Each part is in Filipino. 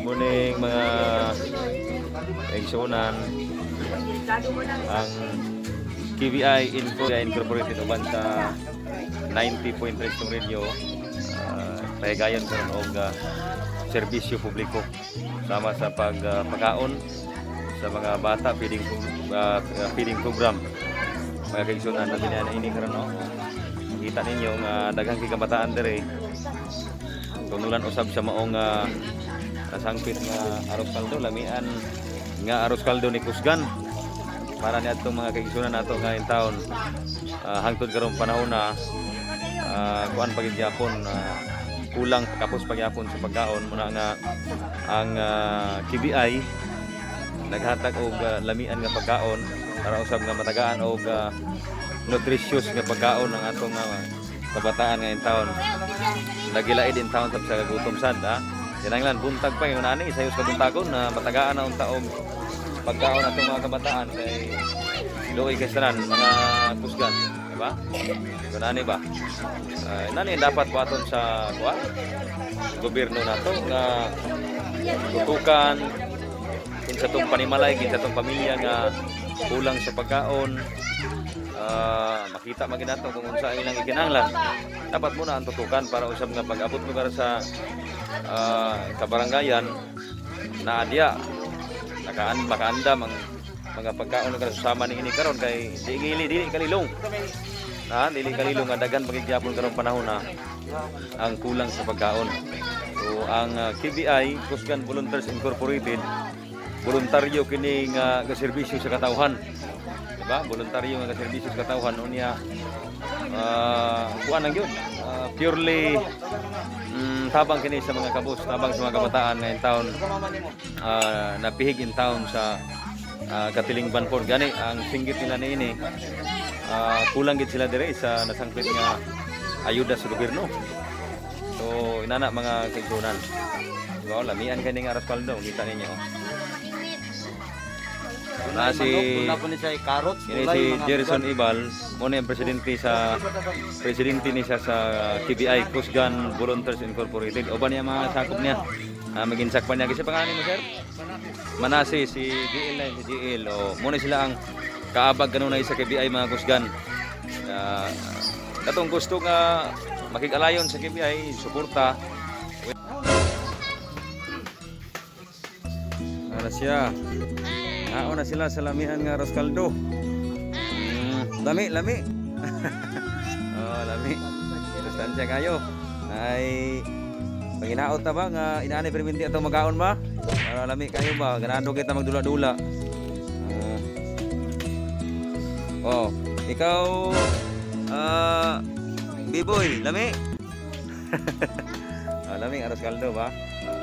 muning mga eksonan ang KBI Incorporated uban sa 90.3 radio pahigayon karon og serbisyo publiko sama sa pagkaon sa mga bata feeding program mga kaigsunan na dinana ini karon no. Makita ninyo nga daghang kabataan diri tunulan usab sa maong kasangpit nga arroz caldo lamian nga arroz caldo ni Kusgan para ni adtong mga kaigsunan nato nga in town hangtod karong panahon na kuan pagigyapon kulang kapos pagyapon sa pagkaon muna nga ang KBI naghatag og lamian nga pagkaon para usab nga matagaan og nutritious nga pagkaon ng atong kabataan nga in town nagilaid in town sa gutom sad kinahanglan buntag pa yung ani sayos kabuntagon na matagaan na unta og pagkaon atong mga kabataan kay luoy kasanan mga Kusgan diba kunani ba nani dapat buhaton sa kuan gobyerno nato nga tutukan kinsa tong panimalay kinsa tong pamilya nga kulang sa pagkaon makita maginato kung unsa ilang ikinahanglan dapat muna ang tutukan para usab nga pag-abot lugar sa kabarangayan na adya makaandam ang mga pagkaon nga susama ni ini karon kay dili kalilong dili kalilong nga dagan pagigyapon karon panahon na ang kulang sa pagkaon. So ang KBI Kusgan Volunteers Incorporated voluntaryo kini nga serbisyo sa katawhan diba voluntaryo nga serbisyo sa katawhan unya kuan lang yun purely tabang kini sa mga kabus tabang sa mga kabataan nga in town napihig in town sa Katiling Banpor gani ang singgit nila niini kulang gid sila dire sa nasangpit nga ayuda sa gobyerno so inana mga kaigsunan diba lamian kani nga arroz caldo kita ninyo na si Jerison Ibal mo na yung presidente ni siya sa KBI Kusgan Volunteers Incorporated o ba niya mga sakop niya maginsak pa niya kasi pangalan mo sir Manase si GL na si GL o muna sila ang kaabag ganun na sa KBI mga Kusgan katong gusto nga makikalayon sa KBI suporta para siya na sila sa lamihan nga arroz caldo lami oh lami sustansya kayo ay panginaot ta ba nga inaani perminti ato magaon ba para lami kayo ba ganado kita magdula-dula oh ikaw Biboy lami lami arroz caldo ba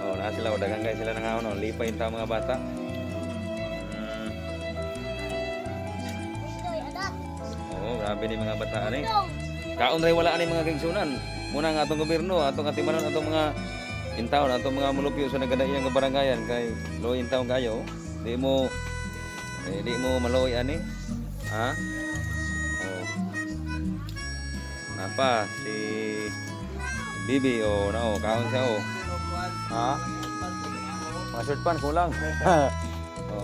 oh na sila dagang kay sila nangaon lipay ta mga bata grabe ni mga bata ani kaon ray wala ani mga kaigsunan muna nga atong gobyerno atong atimanon atong mga intaon atong mga mulupyo sa nagadayang kabarangayan kay loy intaon kayo di mo maloy ani ha oh apa si Bibi o kaon siya ha mga short pan kulang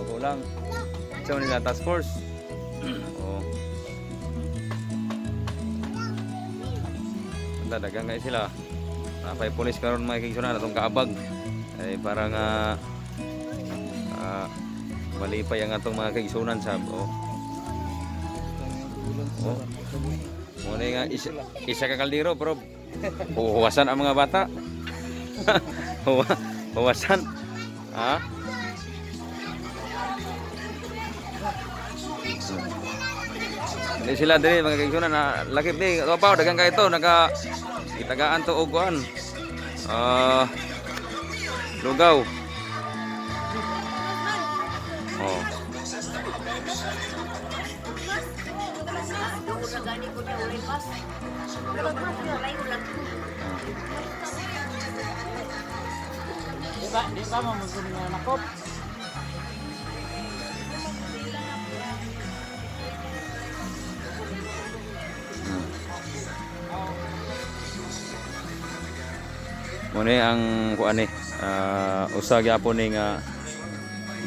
kulang so nila task force dagang kay sila napay pulis karon mga kaigsunan atong kaabag ay para nga malipay ang atong mga kaigsunan sab muna nga isa ka kaldero pero huwasan ang mga bata huwasan ha hindi sila diri mga kaigsunan na lakip di pa dagang kay ito itagaan to og kuan lugaw oh di ba mamusun na nakop Muna ang kuan ni usa gyapon ni nga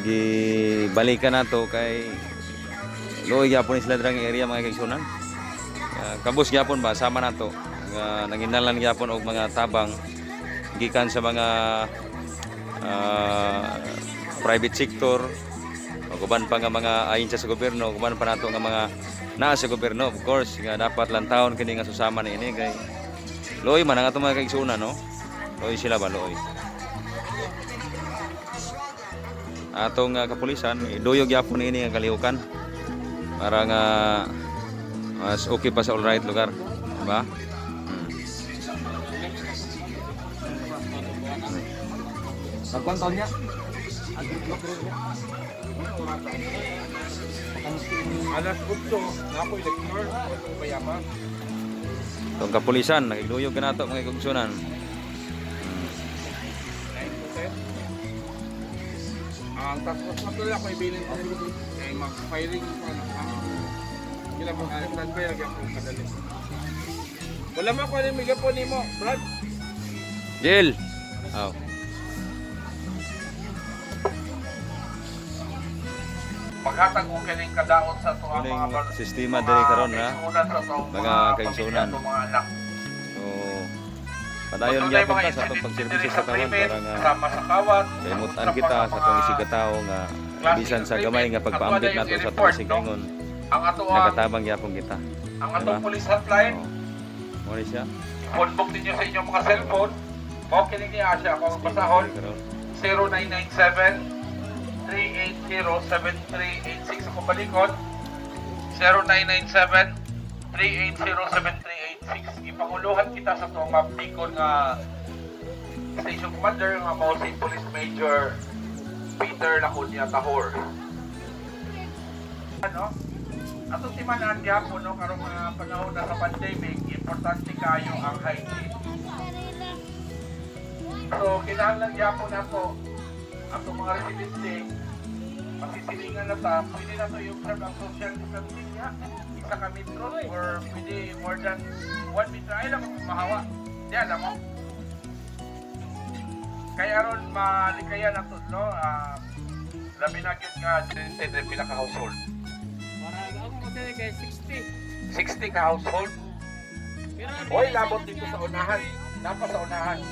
gibalikan nato kay luoy gyapon sila drang area mga kaigsunan. Kabus gyapon ba sama nato nga nanginalan gyapon og mga tabang gikan sa mga private sector o uban pa nga mga ayon sa gobyerno, uban pa nato nga mga naa sa gobyerno, of course nga dapat lang taon kini nga susama ni ini kay luoy man ang ato mga kaigsunan, no. Luoy sila ba luoy. Atong kapulisan iduyog gyapon ini nga kalihukan para nga mas okay pa sa all right lugar, diba? Pagkuhan taon niya? Alas 8, napo elektor, bayama. Itong kapulisan nakiduyog ka nato mga kaigsunan. 9%. Ang tapos na tuloy ako ibilin ko kay mag-firing ko kila mo transfer lagi ako kadali. Wala man ko ning megapon nimo, Brad. Jill. Oh. Paghatag ko kining kadaot sa tuwa Kuning mga sistema diri karon na mga kaigsunan. mga anak. So padayon gyapon ta sa atong pagserbisyo sa kawan para nga sama sa kawat. kalimutan kita sa atong isigatawo nga bisan sa gamay nga pagpaambit nato sa atong isigingon Ang ato nakatabang gyapon kita. ang atong police hotline. Mo ni siya. Phonebook ninyo sa inyong mga cellphone. O kining niya siya kung basahon 0997 380-7386 ako balikon 0997-380-7386 ipanguluhan kita sa itong mapikon nga station commander nga mao si Police Major Peter Lacunia Tahor. Ano? Ato si Manan gyapon no karong mga panahon na sa pandemic importante kayo ang hygiene. So kinahanglan gyapon nato ato mga residente masisilingan na ta, pwede na to yung ang social distancing niya, isa ka metro or pwede more than 1 meter, ay lang mahawa, di alam mo. Kaya ron malikaya na to, no, labi na yun nga, dinitendre pila ka household. Marami ako magdala kay 60 ka household. Oy, labot dito sa unahan, napa sa unahan.